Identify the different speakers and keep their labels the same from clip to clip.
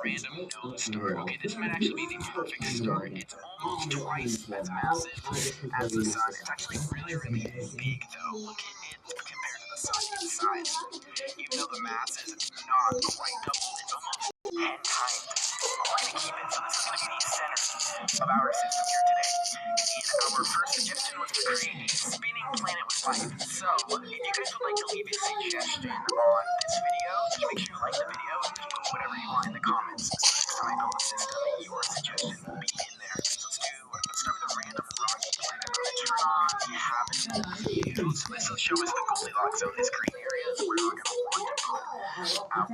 Speaker 1: random known star. Okay, this might actually be the perfect star. It's almost twice as massive as the sun. It's actually really, really big though. Look at it compared to the sun in size. Even though the mass is not quite double, it's almost 10 times. We're going to keep it, so this is going to be the center of our system here today. And our first suggestion was to create a spinning planet with life. So, if you guys would like to leave a suggestion on this video, just make sure you like the video and just put whatever you want in the comments. So next time I build a system, your suggestion will be in there. So let's start with a random rocky planet. I'm going to turn on the habitat. So this will show us the Goldilocks zone, this green area is where we're going to want to put our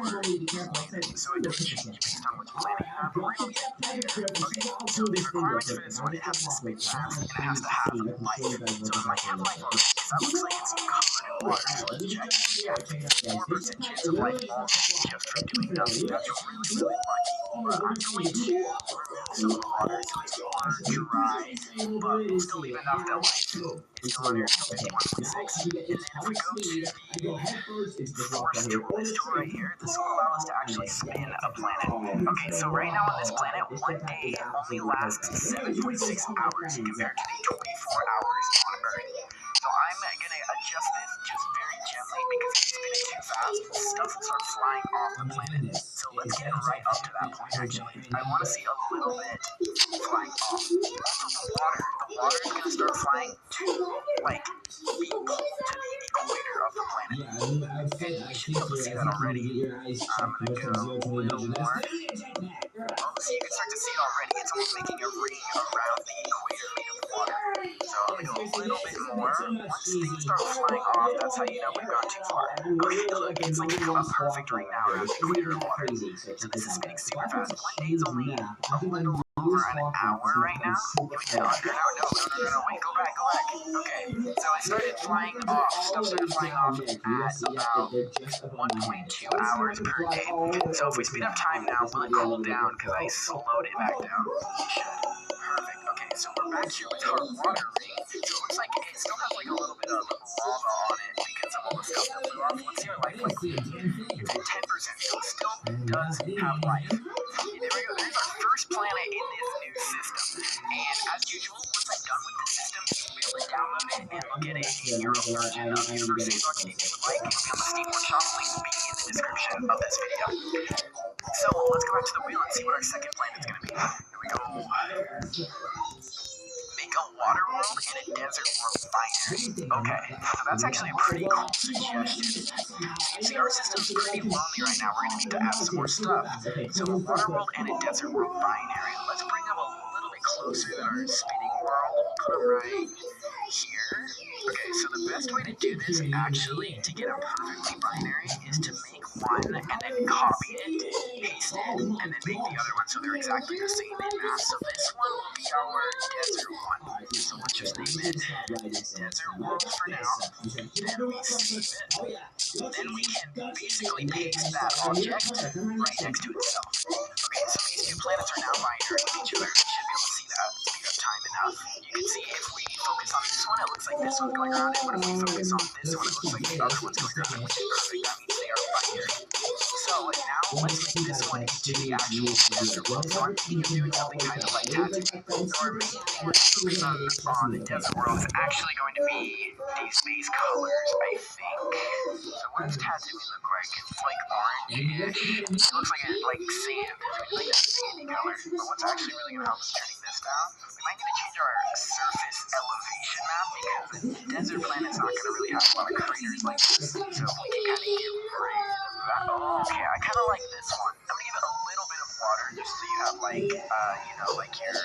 Speaker 1: planet. So it doesn't change based on which planet you have, but we're going to get there. Okay, so the requirements for this one, it has to spin fast and it has to have life. So it might have life already, because that looks like it's covered in water. So let's check. Yeah, 4% chance of life already just from doing nothing. That's really, really lucky. I'm going to remove some of the water so it's more dry, but we'll still leave enough that life is still under 51.6. And then if we go to the force tool, this tool right here, this will allow us to actually spin a planet. Okay, so right now on this planet, one day only lasts 7.6 hours compared to the 24 hours on Earth. So I'm going to adjust this just very gently because if you spin it too fast, stuff will start flying off the planet. So let's get right up to that point actually. I want to see a little bit flying off. Also the water is going to start flying to like be pulled to the equator of the planet. And you should be able to see that already. I'm going to go a little more. Oh, so you can start to see it already. It's almost making a ring around the equator made of water. So I'm going to go a little bit more. Once things start flying off, that's how you know we've gone too far. Okay, look, it's like a perfect ring now around the equator of water. So this is spinning super fast. One day is only a little over an hour right now. Wait, under now? No, wait, go back. Okay, so I started flying off. Stuff started flying off at about 1.2 hours per day. So if we speed up time now, will it cool down? Because I slowed it back down. It should. Perfect. Okay, so we're back here with our water ring. So it looks like it still has like a little bit of lava on it because of all the stuff that flew off. Let's see our life like. It's at 10%, so it still does have life. There we go. There's our first planet in this new system. And as usual, once I'm done with the system, you'll be able to download it and look at it in your own version of University of Rocky. If you would like, it'll be on the Steam Workshop. Link will be in the description of this video. So let's go back to the wheel and see what our second planet's going to be. Here we go. Make a water world and a desert world binary. Okay, so that's actually a pretty cool suggestion. You can see our system's pretty lonely right now. We're going to need to add some more stuff. So a water world and a desert world binary. Let's bring them a little bit closer than our spinning world. We'll put them right here. Okay, so the best way to do this actually to get them perfectly binary is to make one and then copy it, paste it, and then make the other one so they're exactly the same in mass. So this one will be our desert one. So let's just name it desert world for now. Then we save it. Then we can basically paste that object right next to itself. Okay, so these two planets are now binary with each other. You should be able to see that. Speed up time enough. You can see if we focus on this one, it looks like this one's going around it. But if we focus on this one, it looks like the other one's going around it, which is perfect. That means they are binary. So now let's make this one into the actual desert world. So I'm thinking of doing something kind of like Tatooine. So our main thing we're focusing on the desert world is actually going to be these base colors, I think. So what does Tatooine look like? It's like orange-ish. It looks like sand. It's like a sandy color. But what's actually really going to help us turning this down? We might need to change our surface elevation map because the desert planet's not going to really have a lot of craters like this. So if we can kind of get rid of that. Oh, okay, I kind of like this one. I'm going to give it a little bit of water just so you have like, like your...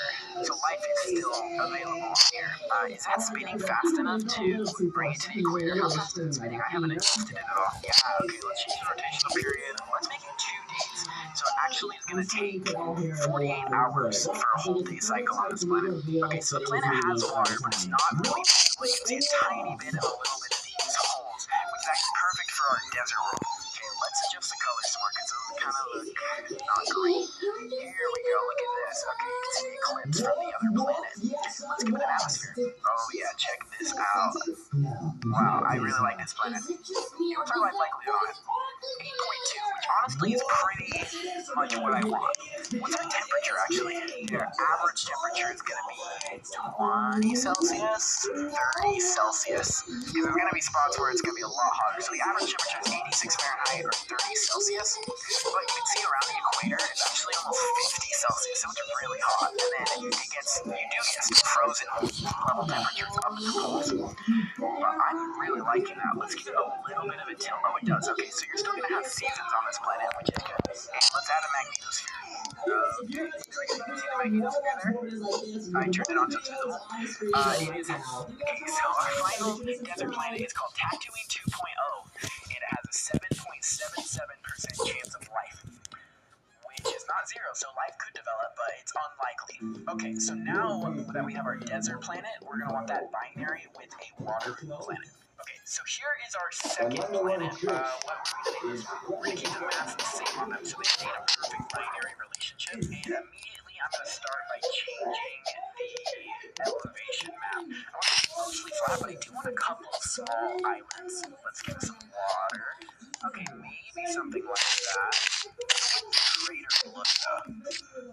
Speaker 1: So life is still available on here. Is that spinning fast enough to bring it to the equator? How fast is it spinning? I haven't adjusted it at all. Yeah, okay, let's change the rotational period. Let's make it 2 days. So it actually is going to take 48 hours for a whole day cycle on this planet. Okay, so the planet has water, but it's not really visible. You can see a tiny bit and a little bit of these holes, which is actually perfect for our desert world. Okay, let's adjust the colors some more because those kind of look not green. Here we go, look at this. Okay, you can see the eclipse from the other planet. Let's give it an atmosphere. Oh yeah, check this out. Wow, I really like this planet. What's our life likelihood on it? 8.2, which honestly is pretty much what I want. What's our temperature actually? Their average temperature is going to be 20 Celsius, 30 Celsius. Because there's going to be spots where it's going to be a lot hotter. So the average temperature is 86 Fahrenheit or 30 Celsius. But you can see around the equator, it's actually almost 50 Celsius. So it's really hot. And then you do get frozen level temperatures up at the poles. But I'm really liking that. Let's give it a little bit of a tilt. Oh, it does. Okay, so you're still going to have seasons on this planet, which is good. And let's add a magnetosphere. Okay, there we go. See the magnetosphere there? I turned it on so it's visible. It is. Okay, so our final desert planet is called Tatooine 2.0, and it has a 7.77% chance of life, which is not zero, so life could develop, but it's unlikely. Okay, so now that we have our desert planet, we're going to want that binary with a water planet. Okay, so here is our second planet. What we're going to do is we're going to keep the mass the same on them, so they stay in a perfect binary relationship, and immediately I'm going to start by changing the elevation map. I want it to be mostly flat, but I do want a couple of small islands. Let's give it some water. Okay, maybe something like that. Crater look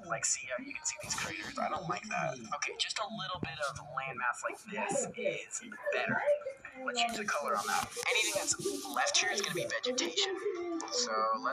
Speaker 1: like, see, you can see these craters. I don't like that. Okay, just a little bit of landmass like this is better. Let's change the color on that. Anything that's left here is going to be vegetation. So let's